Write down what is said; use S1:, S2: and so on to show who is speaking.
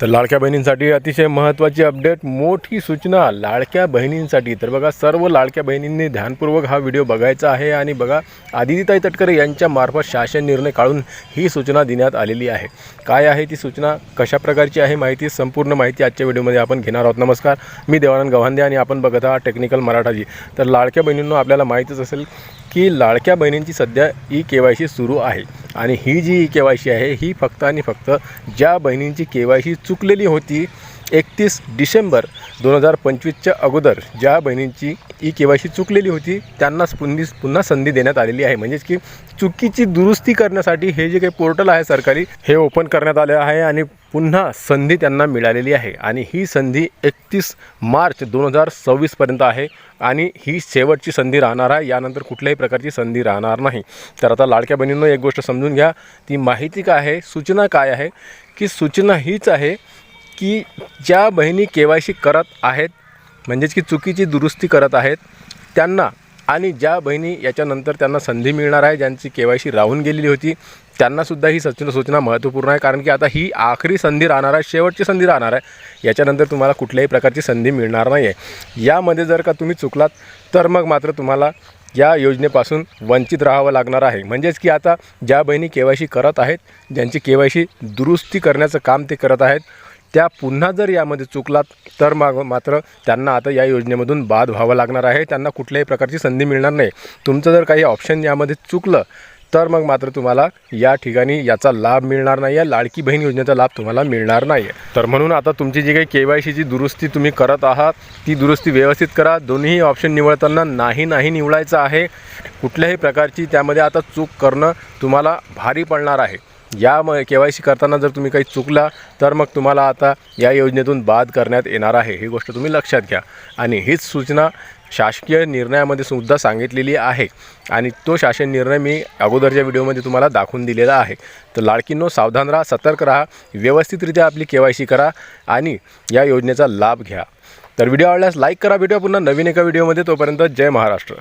S1: तर लाडक्या बहिणींसाठी अतिशय महत्त्वाची अपडेट, मोठी सूचना लाडक्या बहिणींसाठी। तर बघा, सर्व लाडक्या बहिणींनी ध्यानपूर्वक हा व्हिडिओ बघायचा आहे आणि बघा, आदितीताई तटकरे यांच्या मार्फत शासन निर्णय काढून ही सूचना देण्यात आलेली आहे। काय आहे ती सूचना, कशा प्रकारची आहे माहिती, संपूर्ण माहिती आजच्या व्हिडिओमध्ये आपण घेणार आहोत। नमस्कार, मी देवानंद गव्हांदे आणि आपण बघत आहात टेक्निकल मराठाजी। तर लाडक्या बहिणींनो, आपल्याला माहितीच असेल की लाडक्या बहिणींची सध्या ई-KYC सुरू आहे आणि ही जी ई-KYC आहे ही फक्त आणि फक्त ज्या बहिणींची KYC चुकलेली होती 31 डिसेंबर 2025च्या अगोदर, ज्या बहिणींची ई-KYC चुकलेली होती त्यांनाच पुन्हा संधी देण्यात आलेली आहे। म्हणजेच की चुकीची दुरुस्ती करण्यासाठी हे जे काही पोर्टल आहे सरकारी, हे ओपन करण्यात आले आहे आणि पुन्हा संधी त्यांना मिळालेली आहे आणि ही संधी 31 मार्च 2026 पर्यंत आहे आणि ही शेवटची संधी राहणार आहे। यानंतर कुठल्याही प्रकारची संधी राहणार नाही। तर आता लाडक्या बहिणींनो, एक गोष्ट समजून घ्या, ती माहिती काय आहे, सूचना काय आहे, की सूचना हीच आहे की ज्या बहिणी KYC करत आहेत, म्हणजेच की चुकीची दुरुस्ती करत आहेत त्यांना, आणि ज्या बहिणी याच्यानंतर त्यांना संधी मिळणार आहे, ज्यांची KYC राहून गेलेली होती, त्यांनासुद्धा ही सूचना महत्त्वपूर्ण आहे। कारण की आता ही आखरी संधी राहणार आहे, शेवटची संधी राहणार आहे। याच्यानंतर तुम्हाला कुठल्याही प्रकारची संधी मिळणार नाही आहे। यामध्ये जर का तुम्ही चुकलात तर मग मात्र तुम्हाला या योजनेपासून वंचित राहावं लागणार आहे। म्हणजेच की आता ज्या बहिणी KYC करत आहेत, ज्यांची KYC दुरुस्ती करण्याचं काम ते करत आहेत, त्या पुन्हा जर यामध्ये चुकलात तर मग मात्र त्यांना आता या योजनेमधून बाद व्हावं लागणार आहे। त्यांना कुठल्याही प्रकारची संधी मिळणार नाही। तुमचं जर काही ऑप्शन यामध्ये चुकलं तर मग मात्र तुम्हाला या ठिकाणी याचा लाभ मिळणार नाही आहे, लाडकी बहीण योजनेचा लाभ तुम्हाला मिळणार नाही आहे। तर म्हणून आता तुमची जी काही KYCची दुरुस्ती तुम्ही करत आहात ती दुरुस्ती व्यवस्थित करा। दोन्ही ऑप्शन निवडताना नाही निवडायचं आहे। कुठल्याही प्रकारची त्यामध्ये आता चूक करणं तुम्हाला भारी पडणार आहे। या KYC करताना जर तुम्ही काही चुकला तर मग तुम्हाला आता या योजनेतून बाद करण्यात येणार आहे, ही गोष्ट तुम्ही लक्षात घ्या। आणि हीच सूचना शासकीय निर्णयामध्ये सुद्धा सांगितलेली आहे आणि तो शासन निर्णय मी अगोदरच्या व्हिडिओमध्ये तुम्हाला दाखवून दिलेला आहे। तर लाडकींनो, सावधान राहा, सतर्क राहा, व्यवस्थितरित्या आपली KYC करा आणि या योजनेचा लाभ घ्या। तर व्हिडिओ आवडल्यास लाईक करा, भेटूया पुन्हा नवीन एका व्हिडिओमध्ये। तोपर्यंत जय महाराष्ट्र।